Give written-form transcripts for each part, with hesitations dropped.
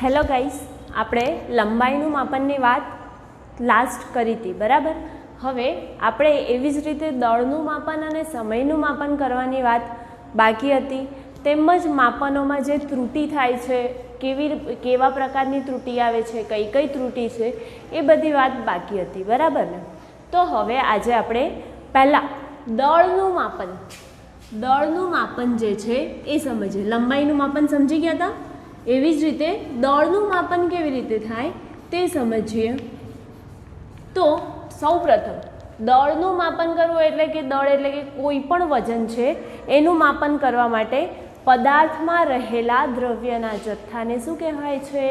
Hello guys, આપણે લંબાઈનું માપનની વાત લાસ્ટ કરી હતી, બરાબર. હવે આપણે એવી જ રીતે દળનું માપન અને સમયનું માપન કરવાની વાત બાકી હતી. તેમજ માપનોમાં જે ત્રુટિ થાય છે, કેવા પ્રકારની ત્રુટિ આવે છે, કઈ કઈ ત્રુટિ છે, એ બધી વાત બાકી હતી, બરાબર ને. તો હવે આજે આપણે પહેલાં દળનું માપન જે છે એ સમજીએ. લંબાઈનું માપન સમજી ગયા હતા, એવી જ રીતે દળનું માપન કેવી રીતે થાય તે સમજીએ. તો સૌપ્રથમ દળનું માપન કરવું એટલે કે દળ એટલે કે કોઈ પણ વજન છે એનું માપન કરવા માટે પદાર્થમાં રહેલા દ્રવ્યના જથ્થાને શું કહેવાય છે?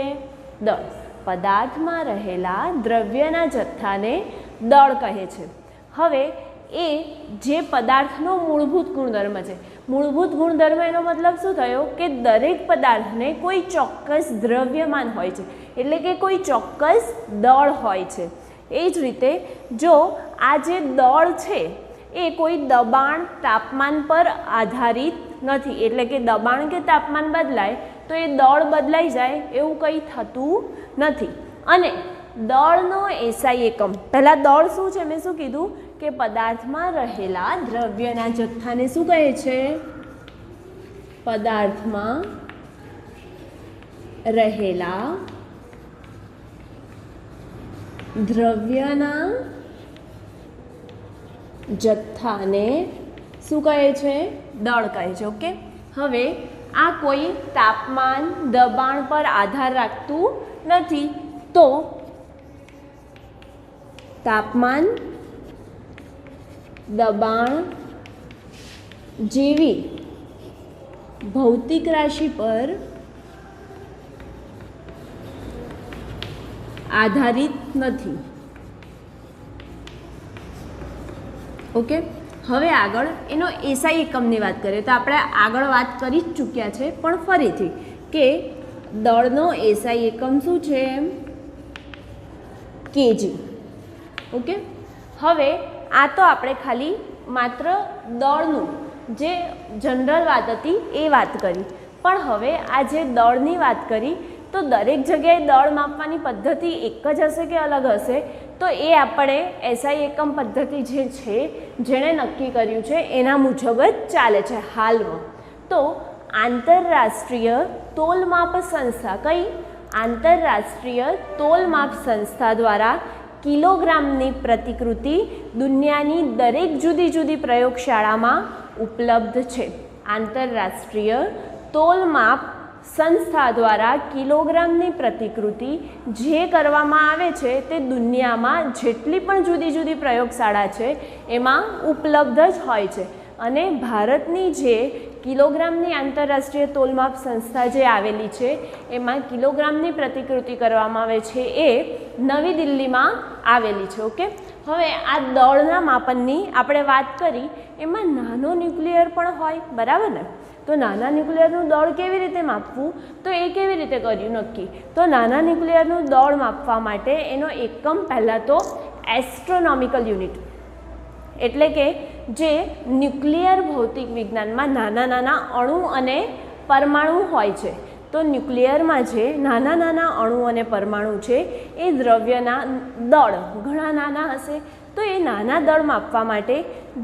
દળ. પદાર્થમાં રહેલા દ્રવ્યના જથ્થાને દળ કહે છે. હવે એ જે પદાર્થનો મૂળભૂત ગુણધર્મ છે, મૂળભૂત ગુણધર્મ એનો મતલબ શું થયો કે દરેક પદાર્થને કોઈ ચોક્કસ દ્રવ્યમાન હોય છે, એટલે કે કોઈ ચોક્કસ દળ હોય છે. એ જ રીતે જો આ જે દળ છે એ કોઈ દબાણ તાપમાન પર આધારિત નથી, એટલે કે દબાણ કે તાપમાન બદલાય તો એ દળ બદલાઈ જાય એવું કંઈ થતું નથી. અને દળનો એસઆઈ એકમ, પહેલાં દળ શું છે મેં શું કીધું કે પદાર્થમાં રહેલા દ્રવ્યના જથ્થાને શું કહે છે? પદાર્થમાં રહેલા દ્રવ્યના જથ્થાને શું કહે છે? દળ કહે છે. ઓકે. હવે આ કોઈ તાપમાન દબાણ પર આધાર રાખતું નથી, તો તાપમાન દબાણ જેવી ભૌતિક રાશિ પર આધારિત નથી. ઓકે. હવે આગળ એનો એસઆઈ એકમની વાત કરીએ તો આપણે આગળ વાત કરી જ ચૂક્યા છે, પણ ફરીથી કે દળનો એસઆઈ એકમ શું છે? કેજી. ઓકે. હવે આ તો આપણે ખાલી માત્ર દળનું જે જનરલ વાત હતી એ વાત કરી, પણ હવે આ જે દળની વાત કરી તો દરેક જગ્યાએ દળ માપવાની પદ્ધતિ એક જ હશે કે અલગ હશે? તો એ આપણે એસઆઈ એકમ પદ્ધતિ જે છે જેણે નક્કી કર્યું છે એના મુજબ જ ચાલે છે હાલમાં. તો આંતરરાષ્ટ્રીય તોલમાપ સંસ્થા, કઈ? આંતરરાષ્ટ્રીય તોલમાપ સંસ્થા દ્વારા કિલોગ્રામની પ્રતિકૃતિ દુનિયાની દરેક જુદી જુદી પ્રયોગશાળામાં ઉપલબ્ધ છે. આંતરરાષ્ટ્રીય તોલમાપ સંસ્થા દ્વારા કિલોગ્રામની પ્રતિકૃતિ જે કરવામાં આવે છે તે દુનિયામાં જેટલી પણ જુદી જુદી પ્રયોગશાળા છે એમાં ઉપલબ્ધ જ હોય છે. અને ભારતની જે કિલોગ્રામની આંતરરાષ્ટ્રીય તોલમાપ સંસ્થા જે આવેલી છે એમાં કિલોગ્રામની પ્રતિકૃતિ કરવામાં આવે છે એ નવી દિલ્હીમાં આવેલી છે. ઓકે. હવે આ દળના માપનની આપણે વાત કરી, એમાં નાનો ન્યુક્લિયર પણ હોય, બરાબર ને. તો નાના ન્યુક્લિયરનું દળ કેવી રીતે માપવું, તો એ કેવી રીતે કર્યું નક્કી? તો નાના ન્યુક્લિયરનું દળ માપવા માટે એનો એકમ પહેલાં તો એસ્ટ્રોનોમિકલ યુનિટ, એટલે કે જે ન્યુક્લિયર ભૌતિક વિજ્ઞાનમાં નાના નાના અણુ અને પરમાણુ હોય છે, તો ન્યુક્લિયરમાં જે નાના નાના અણુ અને પરમાણુ છે એ દ્રવ્યના દળ ઘણા નાના હશે. તો એ નાના દળ માપવા માટે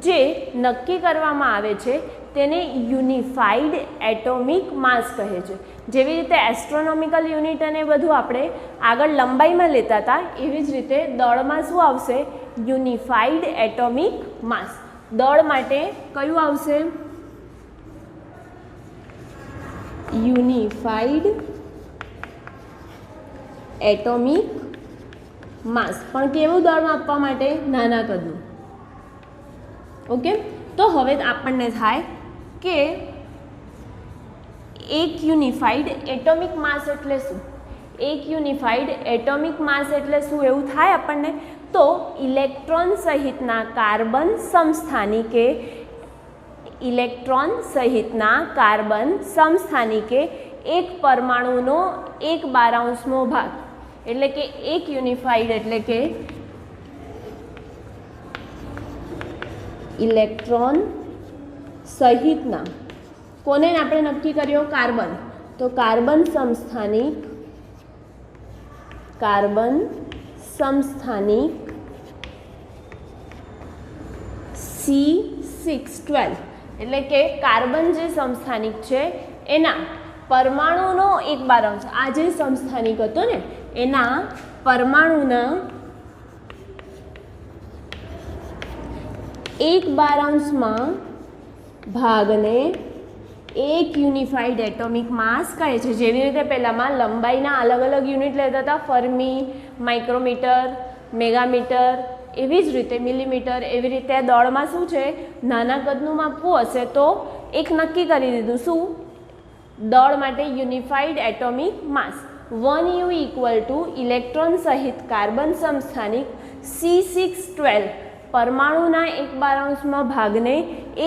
જે નક્કી કરવામાં આવે છે તેને યુનિફાઈડ એટોમિક માસ કહે છે. જેવી રીતે એસ્ટ્રોનોમિકલ યુનિટ અને બધું આપણે આગળ લંબાઈમાં લેતા હતા, એવી જ રીતે દળમાં શું આવશે? યુનિફાઈડ એટોમિક માસ. દળ માટે કયું આવશે? યુનિફાઈડ એટોમિક માસ. પણ કેવું દળ માપવા માટે? નાના કદનું. ઓકે. તો હવે આપણને થાય કે એક યુનિફાઈડ એટોમિક માસ એટલે શું? એક યુનિફાઈડ એટોમિક માસ એટલે શું એવું થાય આપણને? તો ઇલેક્ટ્રોન સહિતના કાર્બન સમસ્થાનિકે એક પરમાણુનો 1/12મો ભાગ, એટલે કે એક યુનિફાઈડ એટલે કે ઇલેક્ટ્રોન સહિતના, કોને આપણે નક્કી કર્યો? કાર્બન. તો કાર્બન સમસ્થાનિક કાર્બન સમસ્થાનિક C612 એટલે કે કાર્બન જે સમસ્થાનિક છે એના પરમાણુનો 1/2 આ જે સમસ્થાનિક હતો ને એના પરમાણુના 1/2 ભાગને એક યુનિફાઈડ એટોમિક માસ કહે છે। જેવી રીતે પહેલાંમાં લંબાઈના અલગ અલગ યુનિટ લેતા હતા, ફર્મી, માઇક્રોમીટર, મેગામીટર, એવી જ રીતે મિલીમીટર, એવી રીતે દળમાં શું છે, નાના કદનું માપવું હશે તો એક નક્કી કરી દીધું, શું, દળ માટે unified atomic mass 1U equal to electron સહિત કાર્બન સમસ્થાનિક C612 પરમાણુના 1/2 ભાગને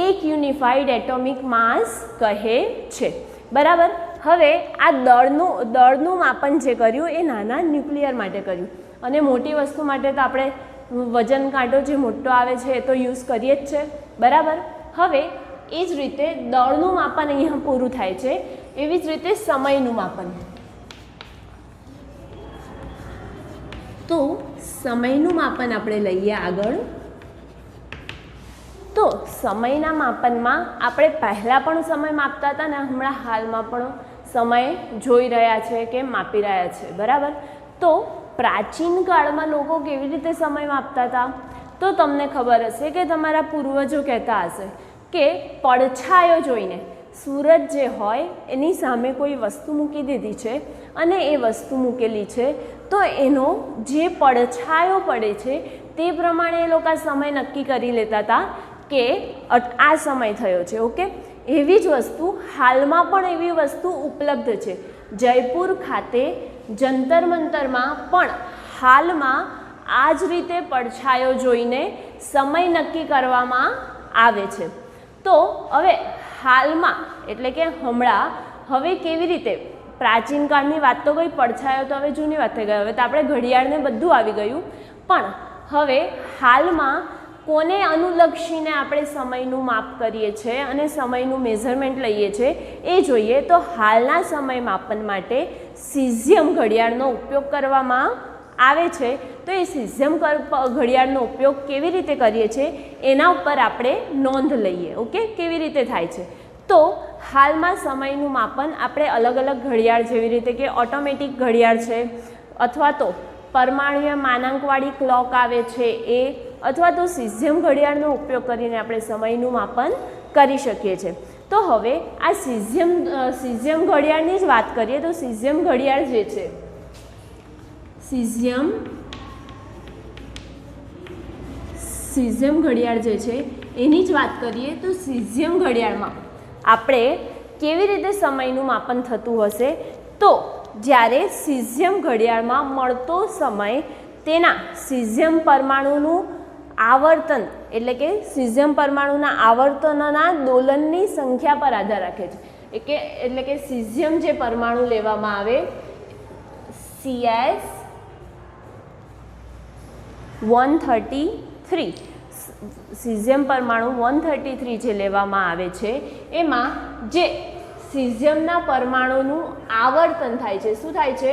એક યુનિફાઈડ એટોમિક માસ કહે છે। બરાબર। હવે આ દળનું માપન જે કર્યું એ નાના ન્યુક્લિયર માટે કર્યું, અને મોટી વસ્તુ માટે તો આપણે વજન કાંટો જે મોટો આવે છે એ તો યુઝ કરીએ જ છે। બરાબર। હવે એ જ રીતે દળનું માપન અહીંયા પૂરું થાય છે, એવી જ રીતે સમયનું માપન। તો સમયનું માપન આપણે લઈએ આગળ। તો સમયના માપનમાં આપણે પહેલાં પણ સમય માપતા હતા ને હમણાં હાલમાં પણ સમય જોઈ રહ્યા છે કે માપી રહ્યા છે। બરાબર। તો પ્રાચીન કાળમાં લોકો કેવી રીતે સમય માપતા હતા, તો તમને ખબર હશે કે તમારા પૂર્વજો કહેતા હશે કે પડછાયો જોઈને, સૂરજ જે હોય એની સામે કોઈ વસ્તુ મૂકી દીધી છે અને એ વસ્તુ મૂકેલી છે તો એનો જે પડછાયો પડે છે તે પ્રમાણે એ લોકો સમય નક્કી કરી લેતા હતા કે આ સમય થયો છે। ઓકે। એવી જ વસ્તુ હાલમાં પણ એવી વસ્તુ ઉપલબ્ધ છે। જયપુર ખાતે જંતર મંતરમાં પણ હાલમાં આ જ રીતે પડછાયો જોઈને સમય નક્કી કરવામાં આવે છે। તો હવે હાલમાં એટલે કે હમણાં હવે કેવી રીતે, પ્રાચીન કાળની વાત તો ગઈ, પડછાયો તો હવે જૂની વાત થઈ ગઈ, હવે તો આપણે ઘડિયાળને બધું આવી ગયું, પણ હવે હાલમાં કોને અનુલક્ષીને આપણે સમયનું માપ કરીએ છીએ અને સમયનું મેઝરમેન્ટ લઈએ છીએ એ જોઈએ। તો હાલના સમય માપન માટે સીઝિયમ ઘડિયાળનો ઉપયોગ કરવામાં આવે છે। તો એ સીઝિયમ ઘડિયાળનો ઉપયોગ કેવી રીતે કરીએ છીએ એના ઉપર આપણે નોંધ લઈએ। ઓકે। કેવી રીતે થાય છે, તો હાલમાં સમયનું માપન આપણે અલગ અલગ ઘડિયાળ જેવી રીતે કે ઓટોમેટિક ઘડિયાળ છે, અથવા તો પરમાણુય માનાંકવાળી ક્લોક આવે છે એ, અથવા તો સીઝિયમ ઘડિયાળનો ઉપયોગ કરીને આપણે સમયનું માપન કરી શકીએ છીએ। તો હવે આ સીઝિયમ ઘડિયાળની જ વાત કરીએ તો સીઝિયમ ઘડિયાળ જે છે, સીઝિયમ ઘડિયાળ જે છે એની જ વાત કરીએ તો સીઝિયમ ઘડિયાળમાં આપણે કેવી રીતે સમયનું માપન થતું હશે, તો જ્યારે સીઝિયમ ઘડિયાળમાં મળતો સમય તેના સીઝિયમ પરમાણુનું આવર્તન એટલે કે સીઝિયમ પરમાણુના આવર્તનના દોલનની સંખ્યા પર આધાર રાખે છે। એટલે કે સીઝિયમ જે પરમાણુ લેવામાં આવે CS133, સીઝિયમ પરમાણુ 133 જે લેવામાં આવે છે એમાં જે સીઝિયમના પરમાણુનું આવર્તન થાય છે, શું થાય છે,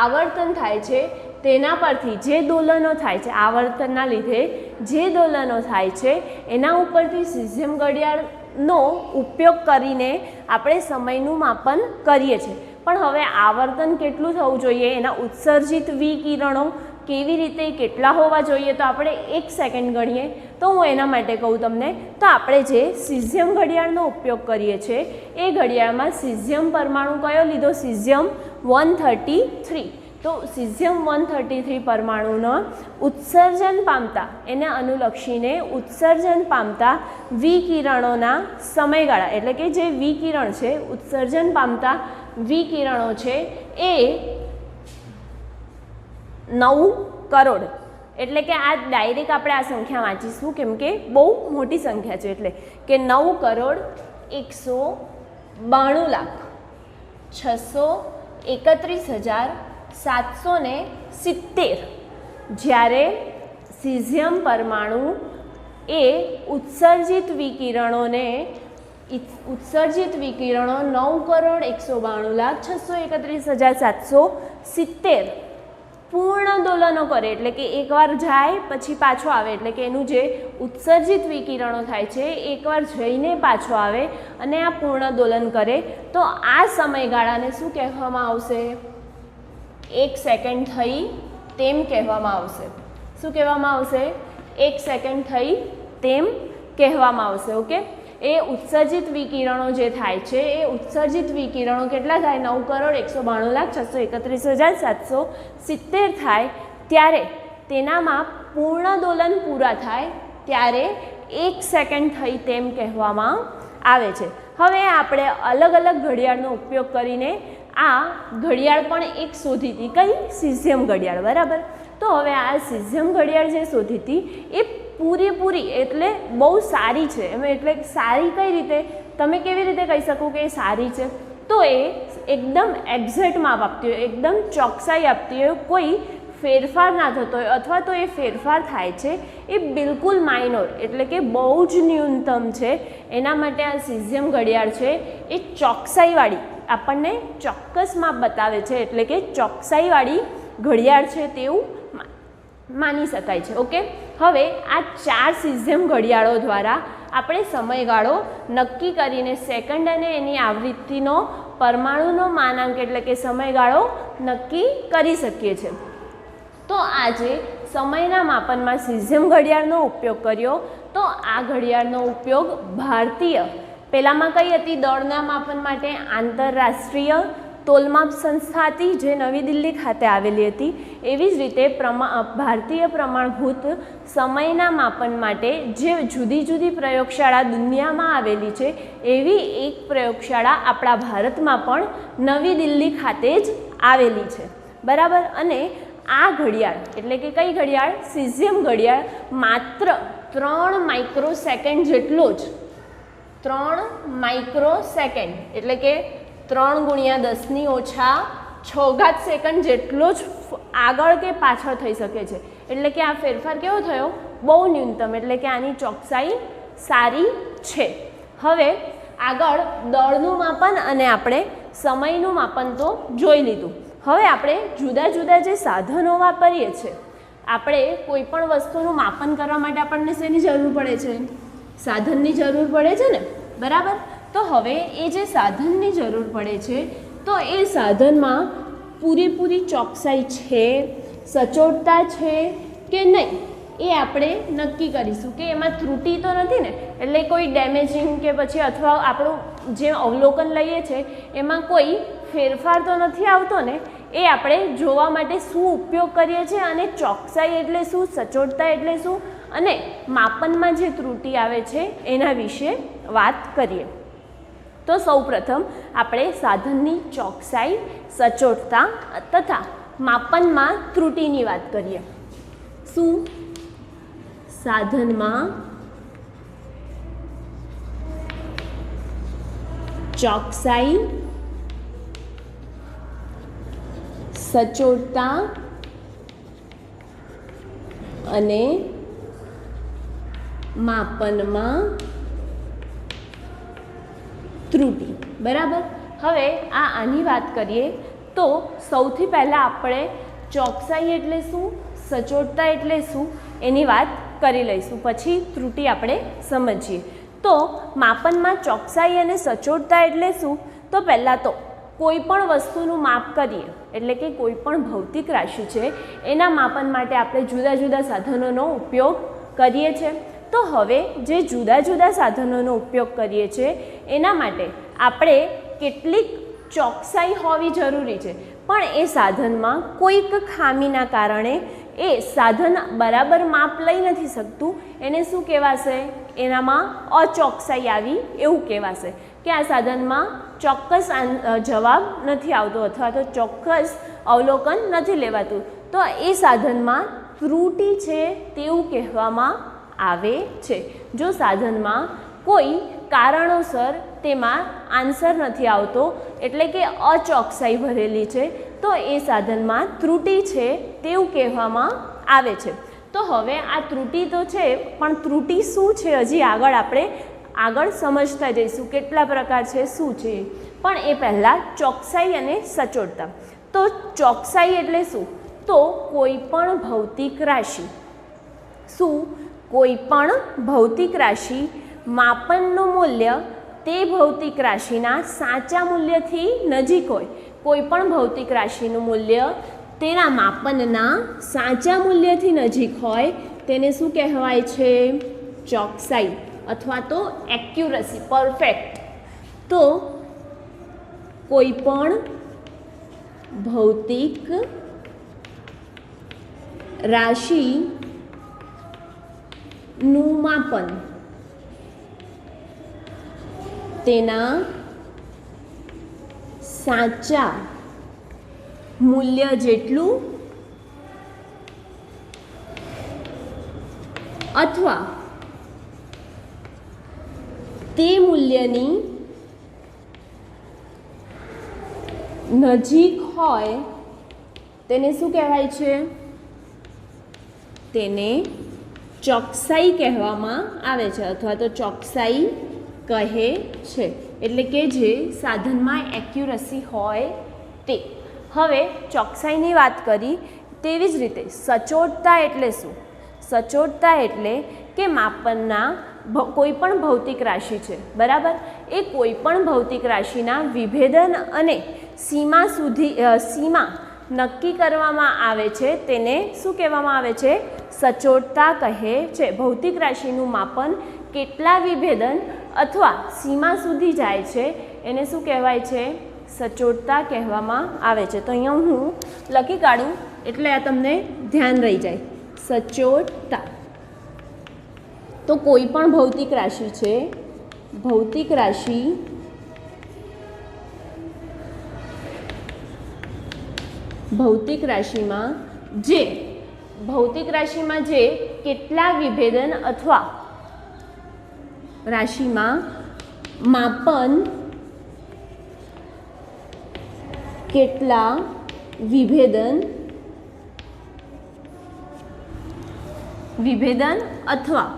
આવર્તન થાય છે, તેના પરથી જે દોલનો થાય છે, આવર્તનના લીધે જે દોલનો થાય છે એના ઉપરથી સીઝિયમ ઘડિયાળનો ઉપયોગ કરીને આપણે સમયનું માપન કરીએ છીએ। પણ હવે આવર્તન કેટલું થવું જોઈએ, એના ઉત્સર્જિત વિકિરણો કેવી રીતે કેટલા હોવા જોઈએ, તો આપણે 1 સેકન્ડ ગણીએ તો હું એના માટે કહું તમને, તો આપણે જે સીઝિયમ ઘડિયાળનો ઉપયોગ કરીએ છીએ એ ઘડિયાળમાં સીઝિયમ પરમાણુ કયો લીધો, સીઝિયમ 133। તો સીઝિયમ 133 પરમાણુનો ઉત્સર્જન પામતા, એને અનુલક્ષીને ઉત્સર્જન પામતા વિકિરણોના સમયગાળા એટલે કે જે વિકિરણ છે, ઉત્સર્જન પામતા વિકિરણો છે એ 9 કરોડ, એટલે કે આ ડાયરેક્ટ આપણે આ સંખ્યા વાંચીશું કેમ કે બહુ મોટી સંખ્યા છે, એટલે કે 9,632,770 જ્યારે સીઝિયમ પરમાણુ એ ઉત્સર્જિત વિકિરણો 9,192,631,770 પૂર્ણ દોલનો કરે એટલે કે એકવાર જાય પછી પાછો આવે એટલે કે એનું જે ઉત્સર્જિત વિકિરણો થાય છે એકવાર જઈને પાછો આવે અને આ પૂર્ણ દોલન કરે તો આ સમયગાળાને શું કહેવામાં આવશે? 1 સેકન્ડ થઈ તેમ કહેવામાં આવશે. શું કહેવામાં આવશે? 1 સેકન્ડ થઈ તેમ કહેવામાં આવશે. ઓકે, એ ઉત્સર્જિત વિકિરણો જે થાય છે એ ઉત્સર્જિત વિકિરણો કેટલા થાય? 9,691,631,770 થાય ત્યારે તેનામાં પૂર્ણ દોલન પૂરા થાય ત્યારે 1 સેકન્ડ થઈ તેમ કહેવામાં આવે છે. હવે આપણે અલગ અલગ ઘડિયાળનો ઉપયોગ કરીને આ ઘડિયાળ પણ એક શોધી હતી. કઈ? સિઝિયમ ઘડિયાળ. બરાબર. તો હવે આ સિઝિયમ ઘડિયાળ જે શોધી હતી એ પૂરેપૂરી એટલે બહુ સારી છે. એમ એટલે સારી કઈ રીતે? તમે કેવી રીતે કહી શકો કે એ સારી છે? તો એ એકદમ એક્ઝેક્ટ માપ આપતી હોય, એકદમ ચોકસાઈ આપતી હોય, કોઈ ફેરફાર ના થતો હોય અથવા તો એ ફેરફાર થાય છે એ બિલકુલ માઇનોર એટલે કે બહુ જ ન્યૂનતમ છે. એના માટે આ સિઝિયમ ઘડિયાળ છે એ ચોકસાઈવાળી આપણને ચોક્કસ માપ બતાવે છે એટલે કે ચોકસાઈવાળી ઘડિયાળ છે તેવું માની શકાય છે. ઓકે, હવે આ 4 સિઝિયમ ઘડિયાળો દ્વારા આપણે સમયગાળો નક્કી કરીને સેકન્ડ અને એની આવૃત્તિનો પરમાણુનો માનાંક એટલે કે સમયગાળો નક્કી કરી શકીએ છીએ. તો આજે સમયના માપનમાં સિઝિયમ ઘડિયાળનો ઉપયોગ કર્યો. તો આ ઘડિયાળનો ઉપયોગ ભારતીય પહેલામાં કઈ હતી? દળના માપન માટે આંતરરાષ્ટ્રીય તોલમાપ સંસ્થા હતી જે નવી દિલ્હી ખાતે આવેલી હતી. એવી જ રીતે ભારતીય પ્રમાણભૂત સમયના માપન માટે જે જુદી જુદી પ્રયોગશાળા દુનિયામાં આવેલી છે એવી એક પ્રયોગશાળા આપણા ભારતમાં પણ નવી દિલ્હી ખાતે જ આવેલી છે. બરાબર. અને આ ઘડિયાળ એટલે કે કઈ ઘડિયાળ? સિઝિયમ ઘડિયાળ માત્ર 3 માઇક્રોસેકન્ડ જેટલો જ 3 માઇક્રોસેકન્ડ એટલે કે 3 × 10⁻⁶ સેકન્ડ જેટલો જ આગળ કે પાછળ થઈ શકે છે. એટલે કે આ ફેરફાર કેવો થયો? બહુ ન્યૂનતમ. એટલે કે આની ચોકસાઈ સારી છે. હવે આગળ દળનું માપન અને આપણે સમયનું માપન તો જોઈ લીધું. હવે આપણે જુદા જુદા જે સાધનો વાપરીએ છીએ, આપણે કોઈ પણ વસ્તુનું માપન કરવા માટે આપણને શેની જરૂર પડે છે? સાધનની જરૂર પડે છે ને. બરાબર. તો હવે એ જે સાધનની જરૂર પડે છે તો એ સાધનમાં પૂરેપૂરી ચોકસાઈ છે, સચોટતા છે કે નહીં એ આપણે નક્કી કરીશું કે એમાં ત્રુટિ તો નથી ને. એટલે કોઈ ડેમેજિંગ કે પછી અથવા આપણું જે અવલોકન લઈએ છીએ એમાં કોઈ ફેરફાર તો નથી આવતો ને. એ આપણે જોવા માટે શું ઉપયોગ કરીએ છીએ અને ચોકસાઈ એટલે શું, સચોટતા એટલે શું અને માપનમાં જે ત્રુટિ આવે છે એના વિશે વાત કરીએ. તો સૌપ્રથમ આપણે સાધનની ચોકસાઈ, સચોટતા તથા માપનમાં ત્રુટિની વાત કરીએ. શું? સાધનમાં ચોકસાઈ, સચોટતા અને માપનમાં ત્રુટિ. બરાબર. હવે આની વાત કરીએ તો સૌથી પહેલાં આપણે ચોકસાઈ એટલે શું, સચોટતા એટલે શું એની વાત કરી લઈશું, પછી ત્રુટિ આપણે સમજીએ. તો માપનમાં ચોકસાઈ અને સચોટતા એટલે શું? તો પહેલાં તો કોઈ પણ વસ્તુનું માપ કરીએ એટલે કે કોઈ પણ ભૌતિક રાશિ છે એના માપન માટે આપણે જુદા જુદા સાધનોનો ઉપયોગ કરીએ છીએ. તો હવે જે જુદા જુદા સાધનોનો ઉપયોગ કરીએ છીએ એના માટે આપણે કેટલીક ચોકસાઈ હોવી જરૂરી છે. પણ એ સાધનમાં કોઈક ખામીના કારણે એ સાધન બરાબર માપ લઈ નથી શકતું. એને શું કહેવાશે? એનામાં અચોકસાઈ આવી એવું કહેવાશે કે આ સાધનમાં ચોક્કસ જવાબ નથી આવતો અથવા તો ચોક્કસ અવલોકન નથી લેવાતું. તો એ સાધનમાં ત્રુટિ છે તેવું કહેવામાં આવે છે. જો સાધનમાં કોઈ કારણોસર તેમાં આન્સર નથી આવતો એટલે કે અચોકસાઈ ભરેલી છે તો એ સાધનમાં ત્રુટિ છે તેવું કહેવામાં આવે છે. તો હવે આ ત્રુટિ તો છે પણ ત્રુટિ શું છે હજી આગળ સમજતા જઈશું કેટલા પ્રકાર છે શું છે. પણ એ પહેલાં ચોકસાઈ અને સચોટતા. તો ચોકસાઈ એટલે શું? તો કોઈ પણ ભૌતિક રાશિ, શું કોઈ પણ ભૌતિક રાશિ માપનનું મૂલ્ય તે ભૌતિક રાશિના સાચા મૂલ્યથી નજીક હોય, કોઈ પણ ભૌતિક રાશિનું મૂલ્ય તેના માપનના સાચા મૂલ્યથી નજીક હોય તેને શું કહેવાય છે? ચોકસાઈ અથવા તો એક્યુરસી, પરફેક્ટ. તો કોઈ પણ ભૌતિક રાશિનું માપન તેના સાચા મૂલ્ય જેટલું અથવા તે મૂલ્યની નજીક હોય તેને શું કહેવાય છે? તેને ચોકસાઈ કહેવામાં આવે છે અથવા તો ચોકસાઈ કહે છે. એટલે કે જે સાધનમાં એક્યુરસી હોય તે. હવે ચોકસાઈની વાત કરી તેવી જ રીતે સચોટતા એટલે શું? સચોટતા એટલે કે માપનના કોઈ પણ ભૌતિક રાશિ છે, બરાબર, એ કોઈ પણ ભૌતિક રાશિના વિભેદન અને સીમા નક્કી કરવામાં આવે છે તેને શું કહેવામાં આવે છે? સચોટતા કહે છે. ભૌતિક રાશિનું માપન કેટલા વિભેદન અથવા સીમા સુધી જાય છે એને શું કહેવાય છે? સચોટતા કહેવામાં આવે છે. તો અહીંયા હું લખી કાઢું એટલે આ તમને ધ્યાન રહી જાય. સચોટતા. તો કોઈ પણ ભૌતિક રાશિ છે, ભૌતિક રાશિમાં જે કેટલા વિભેદન અથવા રાશિમાં માપન કેટલા વિભેદન અથવા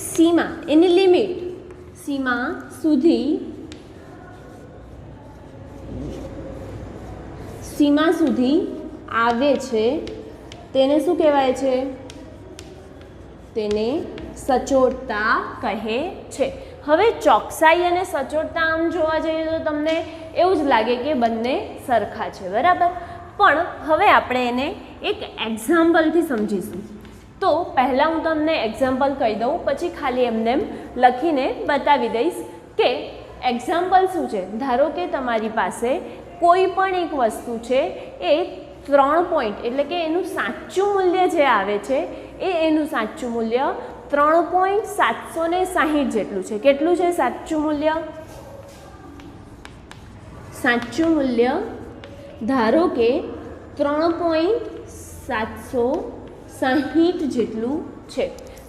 સીમા, એની લિમિટ, સીમા સુધી આવે છે તેને શું કહેવાય છે? તેને સચોટતા કહે છે. હવે ચોકસાઈ અને સચોટતા આમ જોવા જઈએ તો તમને એવું જ લાગે કે બંને સરખા છે, બરાબર. પણ હવે આપણે એને એક એક્ઝામ્પલથી સમજીશું. તો પહેલાં હું તમને એક્ઝામ્પલ કહી દઉં, પછી ખાલી એમને એમ લખીને બતાવી દઈશ કે એક્ઝામ્પલ શું છે. ધારો કે તમારી પાસે કોઈ પણ એક વસ્તુ છે એ 3 પોઈન્ટ એટલે કે એનું સાચું મૂલ્ય જે આવે છે એ એનું સાચું મૂલ્ય 3.760 જેટલું છે. કેટલું છે સાચું મૂલ્ય? સાચું મૂલ્ય ધારો કે 3.760 જેટલું છે.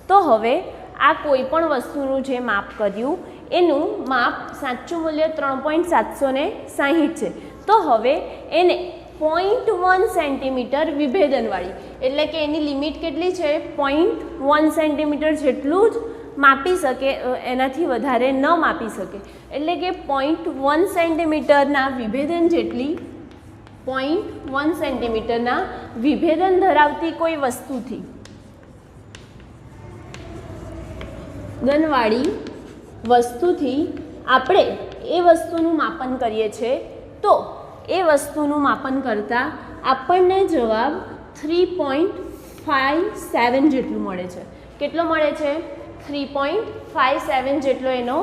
તો હવે આ કોઈ પણ વસ્તુનું જે માપ કર્યું એનું માપ સાચું મૂલ્ય 3.760 છે. તો હવે એને 0.1 સેન્ટીમીટર વિભેદનવાળી એટલે કે એની લિમિટ કેટલી છે? 0.1 સેન્ટીમીટર જેટલું જ માપી શકે, એનાથી વધારે ન માપી શકે. એટલે કે 0.1 સેન્ટીમીટરના વિભેદન જેટલી 0.1 સેન્ટીમીટરના વિભેદન ધરાવતી કોઈ વસ્તુથી ગનવાળી વસ્તુથી આપણે એ વસ્તુનું માપન કરીએ છીએ તો એ વસ્તુનું માપન કરતાં આપણને જવાબ 3.57 જેટલું મળે છે. કેટલો મળે છે? 3.57 જેટલો એનો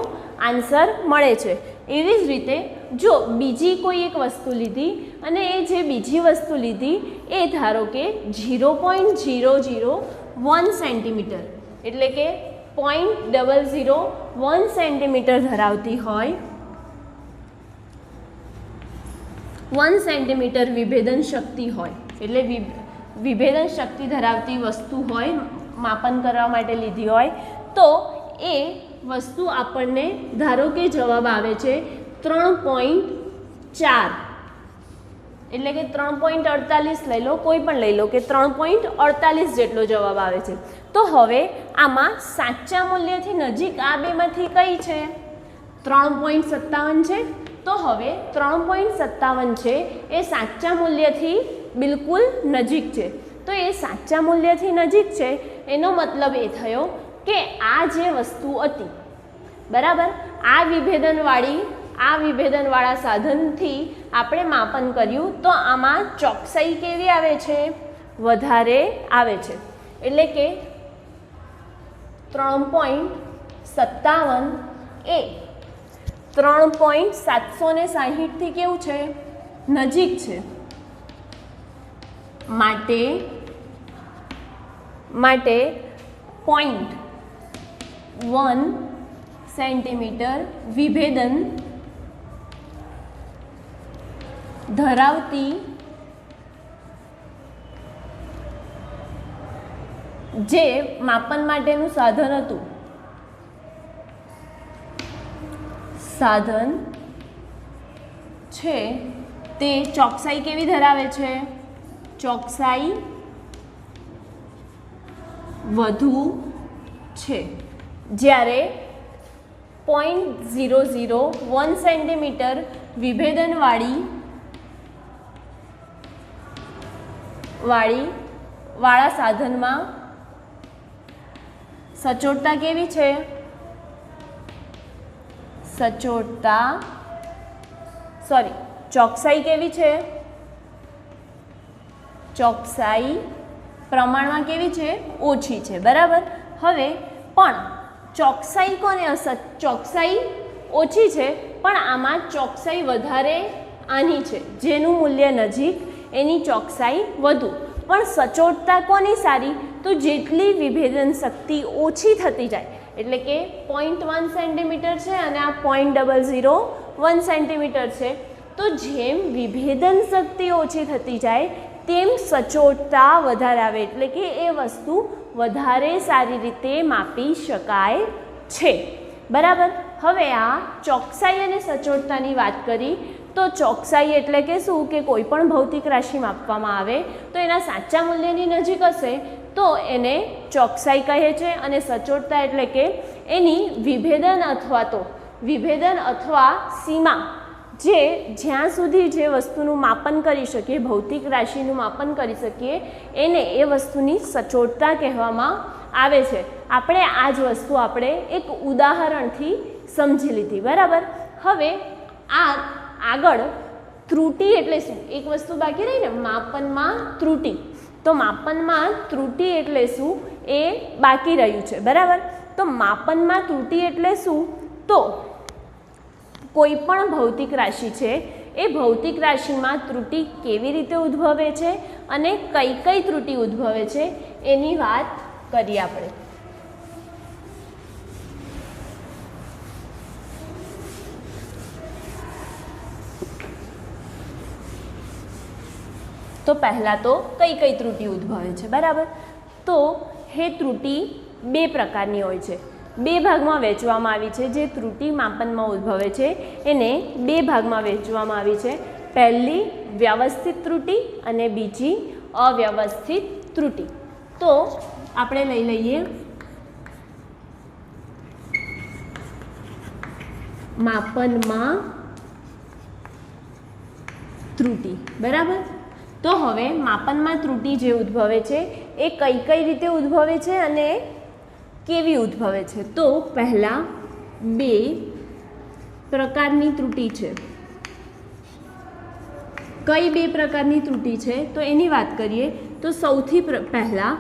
આન્સર મળે છે. એવી જ રીતે જો બીજી કોઈ એક વસ્તુ લીધી અને એ જે બીજી વસ્તુ લીધી એ ધારો કે 0.001 સેન્ટીમીટર એટલે કે 0.001 સેન્ટીમીટર ધરાવતી હોય, 1 સેન્ટીમીટર વિભેદન શક્તિ હોય એટલે વિભેદન શક્તિ ધરાવતી વસ્તુ હોય, માપન કરવા માટે લીધી હોય, તો એ વસ્તુ આપણને ધારો કે જવાબ આવે છે 3.4 એટલે કે 3.48 લઈ લો, કોઈ પણ લઈ લો કે 3.48 જેટલો જવાબ આવે છે. તો હવે આમાં સાચા મૂલ્યથી નજીક આ બેમાંથી કઈ છે? 3.57 છે. તો હવે 3.57 છે એ સાચા મૂલ્યથી બિલકુલ નજીક છે. તો એ સાચા મૂલ્યથી નજીક છે એનો મતલબ એ થયો કે આ જે વસ્તુ હતી બરાબર, આ વિભેદનવાળા સાધનથી આપણે માપન કર્યું તો આમાં ચોકસાઈ કેવી આવે છે? વધારે આવે છે. એટલે કે 3.57 એ 3.760 થી કેવું છે? નજીક છે. માટે 0.1 સેન્ટીમીટર વિભેદન ધરાવતી જે માપન માટેનું સાધન છે તે ચોકસાઈ કેવી ધરાવે છે? ચોકસાઈ વધુ છે. જ્યારે 0.001 સેન્ટીમીટર વાળા સાધનમાં સચોટતા કેવી છે? ચોકસાઈ કેવી છે? ચોકસાઈ પ્રમાણમાં કેવી છે? ઓછી છે. બરાબર. હવે પણ ચોકસાઈ ચોકસાઈ ઓછી છે પણ આમાં ચોકસાઈ વધારે આની છે, જેનું મૂલ્ય નજીક એની ચોકસાઈ વધુ. પણ સચોટતા કોની સારી? તો જેટલી વિભેદન શક્તિ ઓછી થતી જાય, એટલે કે 0.1 સેન્ટીમીટર છે અને આ 0.001 સેન્ટીમીટર છે, તો જેમ વિભેદન શક્તિ ઓછી થતી જાય તેમ સચોટતા વધારે આવે, એટલે કે એ વસ્તુ વધારે સારી રીતે માપી શકાય છે. બરાબર. હવે આ ચોકસાઈ અને સચોટતાની વાત કરી તો ચોકસાઈ એટલે કે શું? કે કોઈ પણ ભૌતિક રાશિ માપવામાં આવે તો એના સાચા મૂલ્યની નજીક હશે તો એને ચોકસાઈ કહે છે, અને સચોટતા એટલે કે એની વિભેદન અથવા સીમા, જે જ્યાં સુધી જે વસ્તુનું માપન કરી શકીએ, ભૌતિક રાશિનું માપન કરી શકીએ, એને એ વસ્તુની સચોટતા કહેવામાં આવે છે. આપણે આ જ વસ્તુ આપણે એક ઉદાહરણથી સમજી લીધી. બરાબર. હવે આગળ ત્રુટિ એટલે શું? એક વસ્તુ બાકી રહી ને, માપનમાં ત્રુટિ. તો માપનમાં ત્રુટિ એટલે શું એ બાકી રહ્યું છે. બરાબર. તો માપનમાં ત્રુટિ એટલે શું? તો કોઈ પણ ભૌતિક રાશિ છે એ ભૌતિક રાશિમાં ત્રુટિ કેવી રીતે ઉદ્ભવે છે અને કઈ કઈ ત્રુટિ ઉદ્ભવે છે એની વાત કરીએ આપણે. તો પહેલાં તો કઈ ત્રુટિ ઉદ્ભવે છે? બરાબર. તો એ ત્રુટિ બે પ્રકારની હોય છે. બે ભાગમાં વહેંચવામાં આવી છે. જે ત્રુટિ માપનમાં ઉદ્ભવે છે એને બે ભાગમાં વહેંચવામાં આવી છે. પહેલી વ્યવસ્થિત ત્રુટિ અને બીજી અવ્યવસ્થિત ત્રુટિ. તો આપણે લઈ લઈએ માપનમાં ત્રુટિ. બરાબર. તો હવે માપનમાં ત્રુટિ જે ઉદ્ભવે છે એ કઈ રીતે ઉદ્ભવે છે અને કેવી ઉદ્ભવે છે? તો પહેલાં બે પ્રકારની ત્રુટિ છે. કઈ બે પ્રકારની ત્રુટિ છે તો એની વાત કરીએ તો સૌથી પહેલાં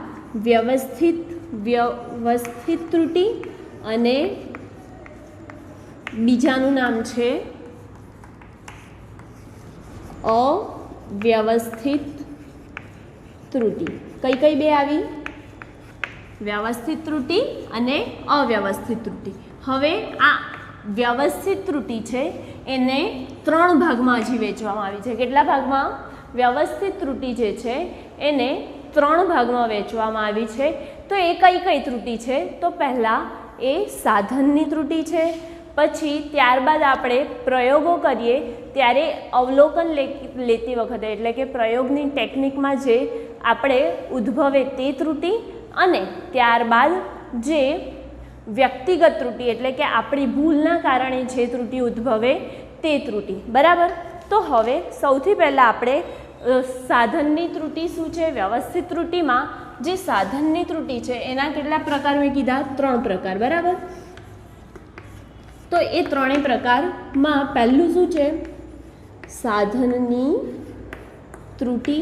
વ્યવસ્થિત ત્રુટિ અને બીજાનું નામ છે અવ્યવસ્થિત ત્રુટિ. કઈ બે આવી? વ્યવસ્થિત ત્રુટિ અને અવ્યવસ્થિત ત્રુટિ. હવે આ વ્યવસ્થિત ત્રુટિ છે એને ત્રણ ભાગમાં હજી વહેંચવામાં આવી છે. કેટલા ભાગમાં? વ્યવસ્થિત ત્રુટિ જે છે એને ત્રણ ભાગમાં વહેંચવામાં આવી છે. તો એ કઈ ત્રુટિ છે? તો પહેલાં એ સાધનની ત્રુટિ છે. પછી ત્યારબાદ આપણે પ્રયોગો કરીએ ત્યારે અવલોકન લેતી વખતે, એટલે કે પ્રયોગની ટેકનિકમાં જે આપણે ઉદ્ભવે તે ત્રુટિ, અને ત્યારબાદ જે વ્યક્તિગત ત્રુટિ એટલે કે આપણી ભૂલના કારણે જે ત્રુટિ ઉદ્ભવે તે ત્રુટિ. બરાબર. તો હવે સૌથી પહેલાં આપણે સાધનની ત્રુટિ શું છે? વ્યવસ્થિત ત્રુટિમાં જે સાધનની ત્રુટિ છે એના કેટલા પ્રકાર મેં કીધા? 3 પ્રકાર, બરાબર. તો એ 3 પ્રકારમાં પહેલું શું છે? સાધનની ત્રુટિ.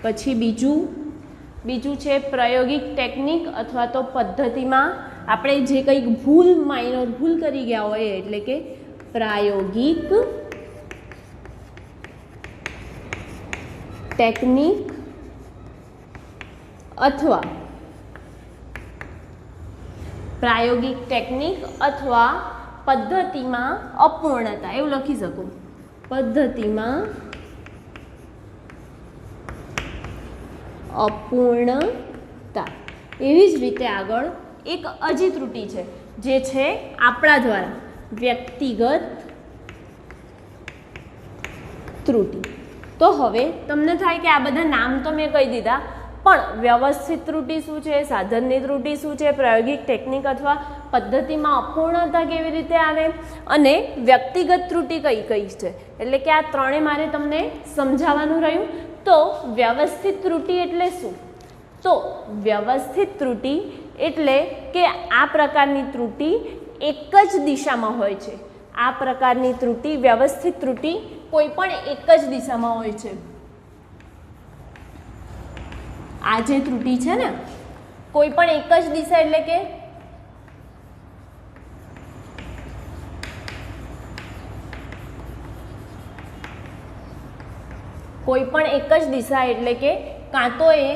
પછી બીજું છે પ્રાયોગિક ટેકનિક અથવા તો પદ્ધતિમાં આપણે જે કંઈક માઇનોર ભૂલ કરી ગયા હોય એટલે કે પ્રાયોગિક ટેકનિક અથવા પદ્ધતિમાં અપૂર્ણતા, એવું લખી શકું. પદ્ધતિમાં અપૂર્ણતા. એવી જ રીતે આગળ એક અજી ત્રુટિ છે જે છે આપણા દ્વારા વ્યક્તિગત ત્રુટિ. તો હવે તમને થાય કે આ બધા નામ તો મેં કહી દીધા, પણ વ્યવસ્થિત ત્રુટિ શું છે, સાધનની ત્રુટિ શું છે, પ્રાયોગિક ટેકનિક અથવા પદ્ધતિમાં અપૂર્ણતા કેવી રીતે આવે અને વ્યક્તિગત ત્રુટિ કઈ કઈ છે, એટલે કે આ ત્રણે મારે તમને સમજાવવાનું રહ્યું. તો વ્યવસ્થિત ત્રુટિ એટલે શું? તો વ્યવસ્થિત ત્રુટિ એટલે કે આ પ્રકારની ત્રુટિ એક જ દિશામાં હોય છે. આ પ્રકારની ત્રુટિ, વ્યવસ્થિત ત્રુટિ કોઈ પણ એક જ દિશામાં હોય છે. આ જે ત્રુટિ છે ને, કોઈ પણ એક જ દિશા એટલે કે કોઈ પણ એક જ દિશા એટલે કે કાં તો એ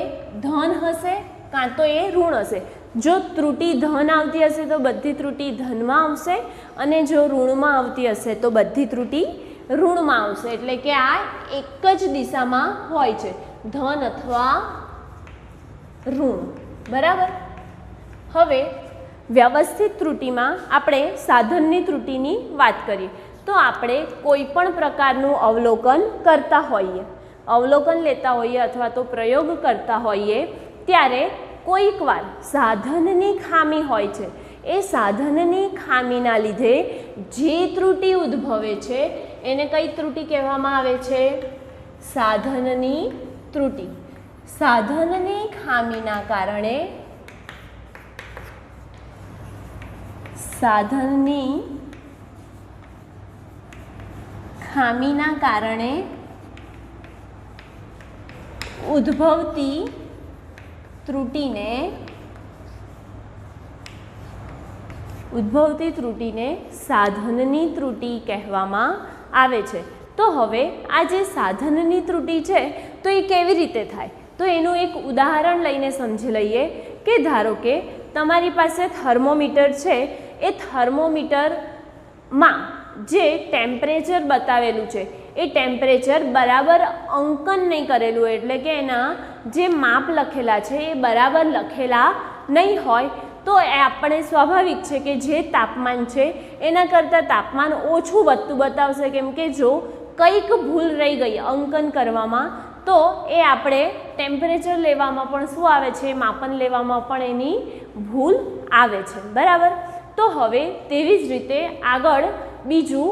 ધન હશે કાં તો એ ઋણ હશે. જો ત્રુટિ ધન આવતી હશે તો બધી ત્રુટિ ધનમાં આવશે, અને જો ઋણમાં આવતી હશે તો બધી ત્રુટિ ઋણમાં આવશે. એટલે કે આ એક જ દિશામાં હોય છે, ધન અથવા ઋણ, બરાબર. હવે વ્યવસ્થિત ત્રુટિમાં આપણે સાધનની ત્રુટિની વાત કરીએ તો આપણે કોઈ પણ પ્રકારનું અવલોકન કરતા હોઈએ, અવલોકન લેતા હોઈએ અથવા તો પ્રયોગ કરતા હોઈએ ત્યારે કોઈક વાર સાધનની ખામી હોય છે. એ સાધનની ખામીના લીધે જે ત્રુટિ ઉદ્ભવે છે એને કઈ ત્રુટિ કહેવામાં આવે છે? સાધનની ત્રુટિ. સાધનની ખામીના કારણે ઉદ્ભવતી ત્રુટિને સાધનની ત્રુટિ કહેવામાં આવે છે. તો હવે આ જે સાધનની ત્રુટિ છે તો એ કેવી રીતે થાય? તો એનું એક ઉદાહરણ લઈને સમજી લઈએ કે ધારો કે તમારી પાસે થર્મોમીટર છે. એ થર્મોમીટરમાં જે ટેમ્પરેચર બતાવેલું છે એ ટેમ્પરેચર બરાબર અંકન નહીં કરેલું હોય, એટલે કે એના જે માપ લખેલા છે એ બરાબર લખેલા નહીં હોય તો એ આપણે સ્વાભાવિક છે કે જે તાપમાન છે એના કરતાં તાપમાન ઓછું વધતું બતાવશે. કેમ કે જો કંઈક ભૂલ રહી ગઈ અંકન કરવામાં તો એ આપણે ટેમ્પરેચર લેવામાં પણ શું આવે છે? માપન લેવામાં પણ એની ભૂલ આવે છે, બરાબર. તો હવે તેવી જ રીતે આગળ બીજું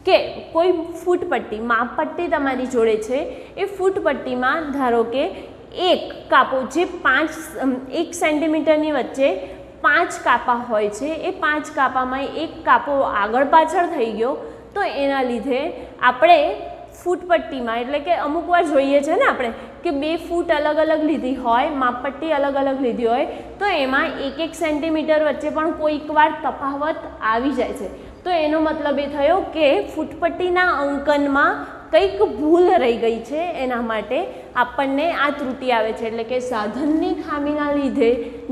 કે કોઈ ફૂટપટ્ટી, માપપટ્ટી તમારી જોડે છે, એ ફૂટપટ્ટીમાં ધારો કે એક કાપો જે 1 સેન્ટીમીટરની વચ્ચે 5 કાપા હોય છે, એ 5 કાપામાં એક કાપો આગળ પાછળ થઈ ગયો તો એના લીધે આપણે ફૂટપટ્ટીમાં, એટલે કે અમુક વાર જોઈએ છે ને આપણે કે 2 ફૂટ અલગ અલગ લીધી હોય, માપપટ્ટી અલગ અલગ લીધી હોય તો એમાં 1 સેન્ટીમીટર વચ્ચે પણ કોઈક વાર તફાવત આવી જાય છે. તો એનો મતલબ એ થયો કે ફૂટપટ્ટીના અંકનમાં કંઈક ભૂલ રહી ગઈ છે, એના માટે આપણને આ ત્રુટિ આવે છે. એટલે કે સાધનની ખામીના લીધે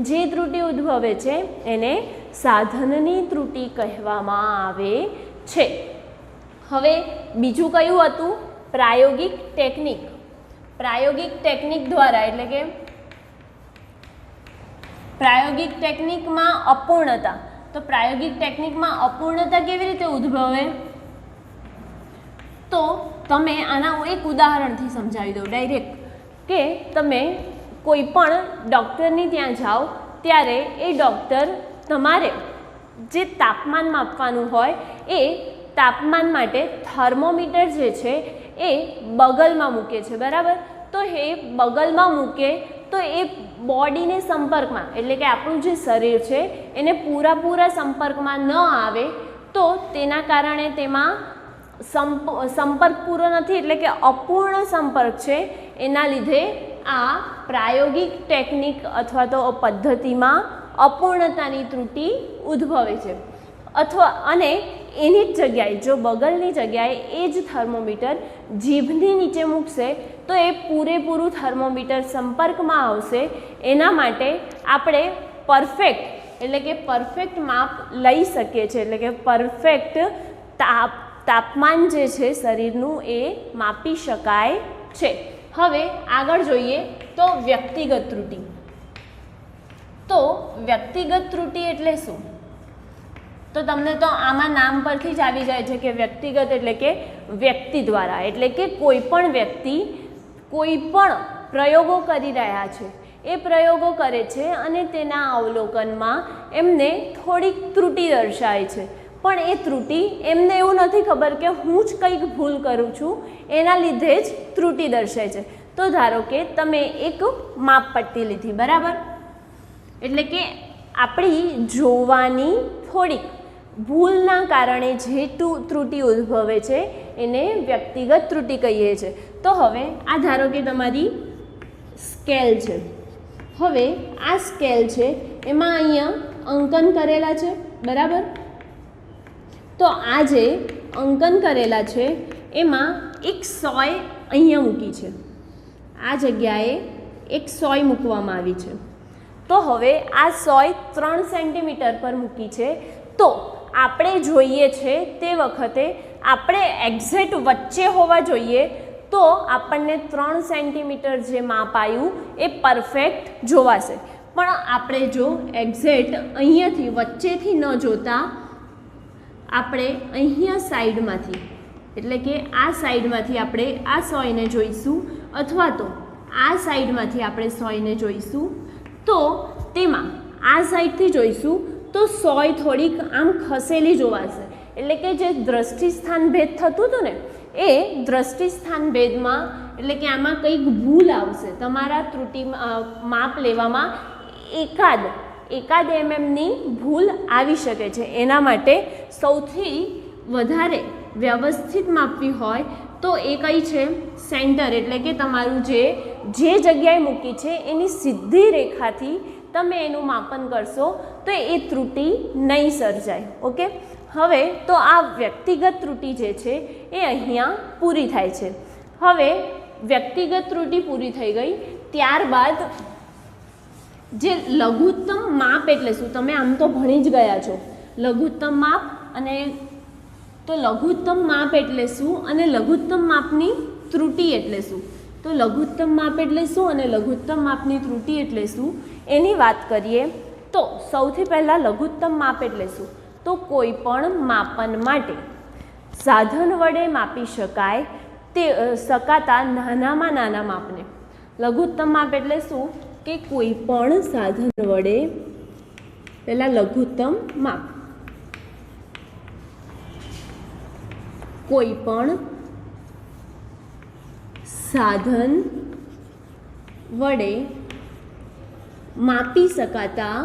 જે ત્રુટિ ઉદ્ભવે છે એને સાધનની ત્રુટિ કહેવામાં આવે છે. હવે બીજું કયું હતું? પ્રાયોગિક ટેકનિક. પ્રાયોગિક ટેકનિક દ્વારા, એટલે કે પ્રાયોગિક ટેકનિકમાં અપૂર્ણતા. તો પ્રાયોગિક ટેકનિકમાં અપૂર્ણતા કેવી રીતે ઉદ્ભવે? તો તમે આના એક ઉદાહરણથી સમજાવી દઉં ડાયરેક્ટ, કે તમે કોઈ પણ ડૉક્ટરની ત્યાં જાઓ ત્યારે એ ડૉક્ટર તમારે જે તાપમાન માપવાનું હોય એ તાપમાન માટે થર્મોમીટર જે છે એ બગલમાં મૂકે છે, બરાબર. તો એ બગલમાં મૂકે તો એ બોડીને સંપર્કમાં, એટલે કે આપણું જે શરીર છે એને પૂરા સંપર્કમાં ન આવે, તો તેના કારણે તેમાં સંપર્ક પૂરો નથી, એટલે કે અપૂર્ણ સંપર્ક છે. એના લીધે આ પ્રાયોગિક ટેકનિક અથવા તો પદ્ધતિમાં અપૂર્ણતાની ત્રુટિ ઉદ્ભવે છે. અને એની જ જગ્યાએ જો બગલની જગ્યાએ એ જ થર્મોમીટર જીભની નીચે મૂકશે તો એ પૂરેપૂરું થર્મોમીટર સંપર્કમાં આવશે. એના માટે આપણે પરફેક્ટ, એટલે કે પરફેક્ટ માપ લઈ શકીએ છીએ, એટલે કે પરફેક્ટ તાપમાન જે છે શરીરનું એ માપી શકાય છે. હવે આગળ જોઈએ તો વ્યક્તિગત ત્રુટિ. તો વ્યક્તિગત ત્રુટિ એટલે શું? તો તમને તો આમાં નામ પરથી જ આવી જાય છે કે વ્યક્તિગત એટલે કે વ્યક્તિ દ્વારા, એટલે કે કોઈ પણ વ્યક્તિ કોઈ પણ પ્રયોગો કરી રહ્યા છે, એ પ્રયોગો કરે છે અને તેના અવલોકનમાં એમને થોડીક ત્રુટિ દર્શાય છે. પણ એ ત્રુટિ એમને એવું નથી ખબર કે હું જ કંઈક ભૂલ કરું છું, એના લીધે જ ત્રુટિ દર્શાય છે. તો ધારો કે તમે એક માપપટ્ટી લીધી, બરાબર, એટલે કે આપણી જોવાની થોડીક ભૂલના કારણે જે ત્રુટિ ઉદ્ભવે છે એને વ્યક્તિગત ત્રુટિ કહીએ છીએ. તો હવે આ ધારો કે તમારી સ્કેલ છે. હવે આ સ્કેલ છે એમાં અહીંયા અંકન કરેલા છે, બરાબર. તો આ જે અંકન કરેલા છે એમાં એક સોય અહીંયા મૂકી છે, આ જગ્યાએ એક સોય મૂકવામાં આવી છે. તો હવે આ સોય 3 સેન્ટીમીટર પર મૂકી છે. તો આપણે જોઈએ છે તે વખતે આપણે એક્ઝેક્ટ વચ્ચે હોવા જોઈએ, તો આપણને 3 સેન્ટીમીટર જે માપ આવ્યું એ પરફેક્ટ જોવાશે. પણ આપણે જો એક્ઝેક્ટ અહીંયાથી વચ્ચેથી ન જોતા આપણે અહીંયા સાઈડમાંથી, એટલે કે આ સાઈડમાંથી આપણે આ સોયને જોઈશું, અથવા તો આ સાઈડમાંથી આપણે સોયને જોઈશું, તો તેમાં આ સાઈડથી જોઈશું તો સોય થોડીક આમ ખસેલી જોવાશે. એટલે કે જે દ્રષ્ટિસ્થાન ભેદ થતું હતું ને, એ દ્રષ્ટિસ્થાન ભેદમાં, એટલે કે આમાં કંઈક ભૂલ આવશે. તમારા ત્રુટિ માપ લેવામાં એકાદ એમએમની ભૂલ આવી શકે છે. એના માટે સૌથી વધારે વ્યવસ્થિત માપવી હોય તો એ કઈ છે? સેન્ટર, એટલે કે તમારું જે જગ્યાએ મૂકી છે એની સીધી રેખાથી તમે એનું માપન કરશો તો એ ત્રુટિ નહીં સર્જાય. ઓકે, હવે તો આ વ્યક્તિગત ત્રુટિ જે છે એ અહીંયા પૂરી થાય છે. હવે વ્યક્તિગત ત્રુટિ પૂરી થઈ ગઈ, ત્યારબાદ જે લઘુત્તમ માપ એટલે શું? તમે આમ તો ભણી જ ગયા છો લઘુત્તમ માપ, અને તો લઘુત્તમ માપ એટલે શું અને લઘુત્તમ માપની ત્રુટિ એટલે શું? તો લઘુત્તમ માપ એટલે શું અને લઘુત્તમ માપની ત્રુટિ એટલે શું એની વાત કરીએ તો સૌથી પહેલાં લઘુત્તમ માપ એટલે શું? તો કોઈ પણ માપન માટે સાધન વડે માપી શકાતા નાનામાં નાના માપને લઘુત્તમ માપ એટલે શું? કે કોઈ પણ સાધન વડે, પહેલાં લઘુત્તમ માપ, કોઈ પણ સાધન વડે માપી શકાતા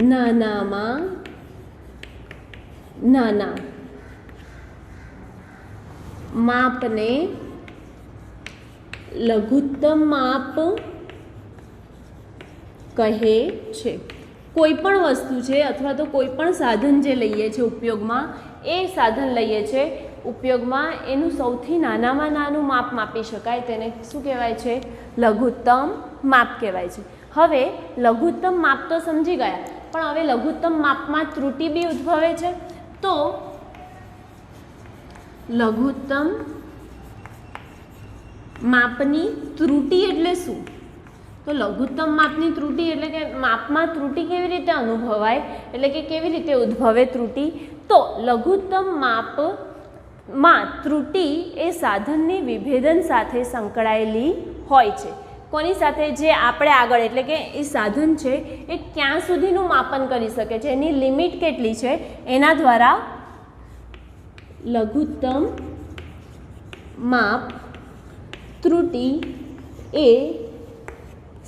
નાનામાં નાના માપને લઘુત્તમ માપ કહે છે. કોઈ પણ વસ્તુ છે અથવા તો કોઈ પણ સાધન જે લઈએ છીએ ઉપયોગમાં, એ સાધન લઈએ છીએ ઉપયોગમાં, એનું સૌથી નાનામાં નાનું માપ માપી શકાય તેને શું કહેવાય છે? લઘુત્તમ માપ કહેવાય છે. હવે લઘુત્તમ માપ તો સમજી ગયા, પણ હવે લઘુત્તમ માપમાં ત્રુટિ બી ઉદ્ભવે છે. તો લઘુત્તમ માપની ત્રુટિ એટલે શું? તો લઘુત્તમ માપની ત્રુટિ એટલે કે માપમાં ત્રુટિ કેવી રીતે અનુભવાય, એટલે કે કેવી રીતે ઉદ્ભવે ત્રુટિ? તો લઘુત્તમ માપમાં ત્રુટિ એ સાધનની વિભેદન સાથે સંકળાયેલી હોય છે. કોની સાથે? જે આપણે આગળ, એટલે કે એ સાધન છે એ ક્યાં સુધીનું માપન કરી શકે છે, એની લિમિટ કેટલી છે, એના દ્વારા લઘુત્તમ માપ ત્રુટિ એ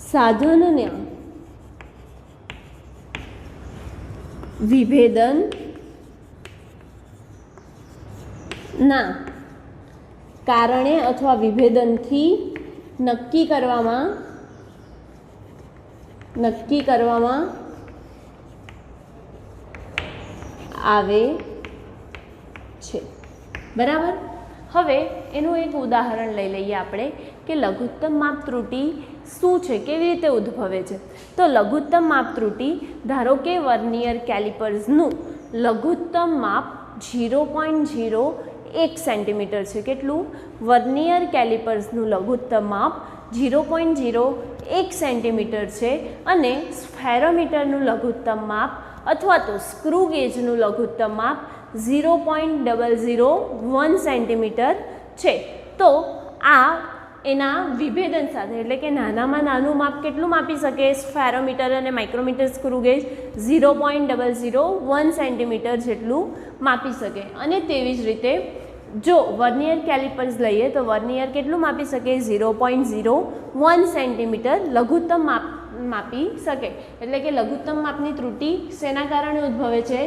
સાધનના વિભેદનના કારણે અથવા વિભેદનથી નક્કી કરવામાં આવે છે. બરાબર. હવે એનું એક ઉદાહરણ લઈ લઈએ આપણે કે લઘુત્તમ માપ ત્રુટિ શું છે, કેવી રીતે ઉદ્ભવે છે. તો લઘુત્તમ માપ ત્રુટિ, ધારો કે વર્નિયર કેલિપર્સનું લઘુત્તમ માપ 0.01 સેન્ટીમીટર છે. કેટલું? વર્નિયર કેલિપર્સનું લઘુત્તમ માપ 0.01 સેન્ટીમીટર છે અને સ્ફેરોમીટરનું લઘુત્તમ માપ અથવા તો સ્ક્રૂ ગેજનું લઘુત્તમ માપ 0.001 સેન્ટીમીટર છે. તો આ એના વિભેદન સાથે, એટલે કે નાનામાં નાનું માપ કેટલું માપી શકે? સ્ફેરોમીટર અને માઇક્રોમીટર સ્ક્રૂ ગેજ 0.001 સેન્ટીમીટર જેટલું માપી શકે. અને તેવી જ રીતે જો વર્નિયર કેલિપર્સ લઈએ તો વર્નિયર કેટલું માપી શકે? 0.01 સેન્ટીમીટર લઘુત્તમ માપી શકે. એટલે કે લઘુત્તમ માપની ત્રુટિ શેના કારણે ઉદ્ભવે છે?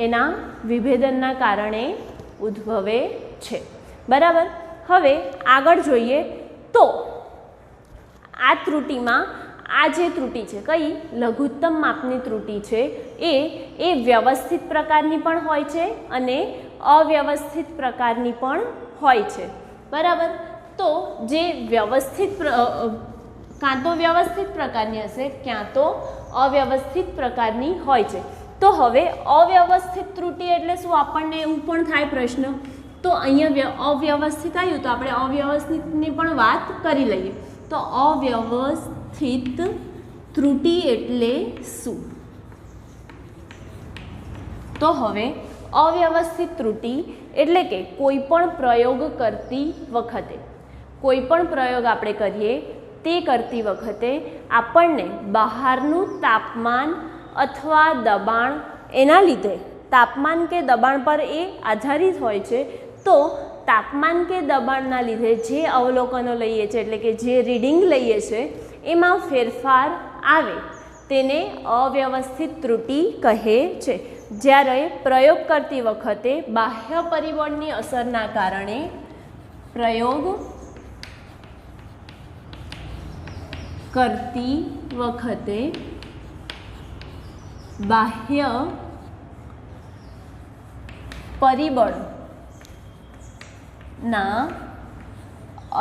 એના વિભેદનના કારણે ઉદ્ભવે છે. બરાબર. હવે આગળ જોઈએ તો આ ત્રુટિમાં આ જે ત્રુટિ છે, કઈ? લઘુત્તમ માપની ત્રુટિ છે એ વ્યવસ્થિત પ્રકારની પણ હોય છે અને અવ્યવસ્થિત પ્રકારની પણ હોય છે. બરાબર. તો જે વ્યવસ્થિત કાં તો વ્યવસ્થિત પ્રકારની હશે, ક્યાં તો અવ્યવસ્થિત પ્રકારની હોય છે. તો હવે અવ્યવસ્થિત ત્રુટિ એટલે શું? આપણને એવું પણ થાય પ્રશ્ન. તો અહીંયા અવ્યવસ્થિત આવ્યું તો આપણે અવ્યવસ્થિતની પણ વાત કરી લઈએ. તો અવ્યવસ્થિત ત્રુટિ એટલે શું? તો હવે અવ્યવસ્થિત ત્રુટિ એટલે કે કોઈ પણ પ્રયોગ કરતી વખતે, કોઈ પણ પ્રયોગ આપણે કરીએ તે કરતી વખતે આપણને બહારનું તાપમાન અથવા દબાણ, એના લીધે તાપમાન કે દબાણ પર એ આધારિત હોય છે. તો તાપમાન કે દબાણના લીધે જે અવલોકનો લઈએ છીએ, એટલે કે જે રીડિંગ લઈએ છીએ, એમાં ફેરફાર આવે તેને અવ્યવસ્થિત ત્રુટિ કહે છે. જ્યારે પ્રયોગ કરતી વખતે બાહ્ય પરિબળની અસરના કારણે પ્રયોગ કરતી વખતે બાહ્ય પરિબળના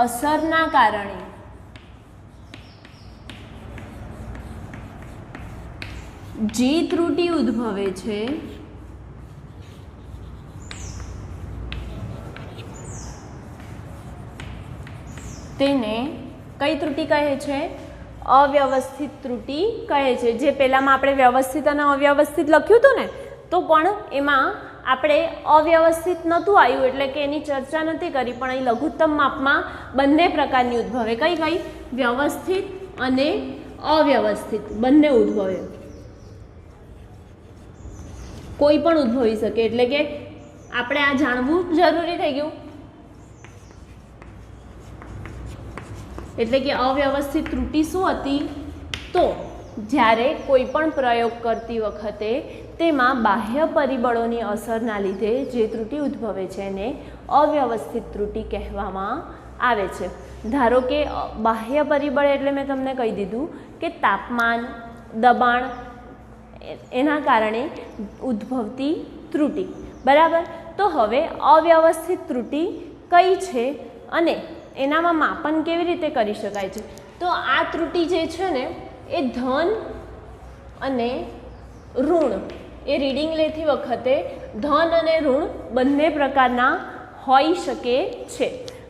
અસરના કારણે જે ત્રુટિ ઉદ્ભવે છે તેને કઈ ત્રુટિ કહે છે? અવ્યવસ્થિત ત્રુટિ કહે છે. જે પહેલામાં આપણે વ્યવસ્થિત અને અવ્યવસ્થિત લખ્યું હતું ને, તો પણ એમાં આપણે અવ્યવસ્થિત નહોતું આવ્યું, એટલે કે એની ચર્ચા નથી કરી. પણ અહીં લઘુત્તમ માપમાં બંને પ્રકારની ઉદ્ભવે. કઈ કઈ? વ્યવસ્થિત અને અવ્યવસ્થિત બંને ઉદ્ભવે. કોઈ પણ ઉદ્ભવી શકે. એટલે કે આપણે આ જાણવું જરૂરી થઈ ગયું. એટલે કે અવ્યવસ્થિત ત્રુટિ શું હતી? તો જ્યારે કોઈ પણ પ્રયોગ કરતી વખતે તેમાં બાહ્ય પરિબળોની અસરના લીધે જે ત્રુટિ ઉદ્ભવે છે એને અવ્યવસ્થિત ત્રુટિ કહેવામાં આવે છે. ધારો કે બાહ્ય પરિબળ એટલે મેં તમને કહી દીધું કે તાપમાન, દબાણ, એના કારણે ઉદ્ભવતી ત્રુટિ. બરાબર. તો હવે અવ્યવસ્થિત ત્રુટિ કઈ છે અને એનામાં માપન કેવી રીતે કરી શકાય છે? તો આ ત્રુટિ જે છે ને એ ધન અને ઋણ, એ રીડિંગ લેતી વખતે ધન અને ઋણ બંને પ્રકારના હોઈ શકે છે.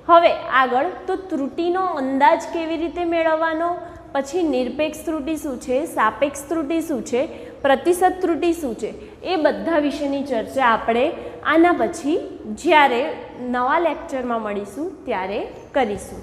હવે આગળ તો ત્રુટિનો અંદાજ કેવી રીતે મેળવવાનો, પછી નિરપેક્ષ ત્રુટિ શું છે, સાપેક્ષ ત્રુટિ શું છે, પ્રતિશત ત્રુટિ શું છે, એ બધા વિશેની ચર્ચા આપણે આના પછી જ્યારે નવા લેક્ચરમાં મળીશું ત્યારે કરીશું.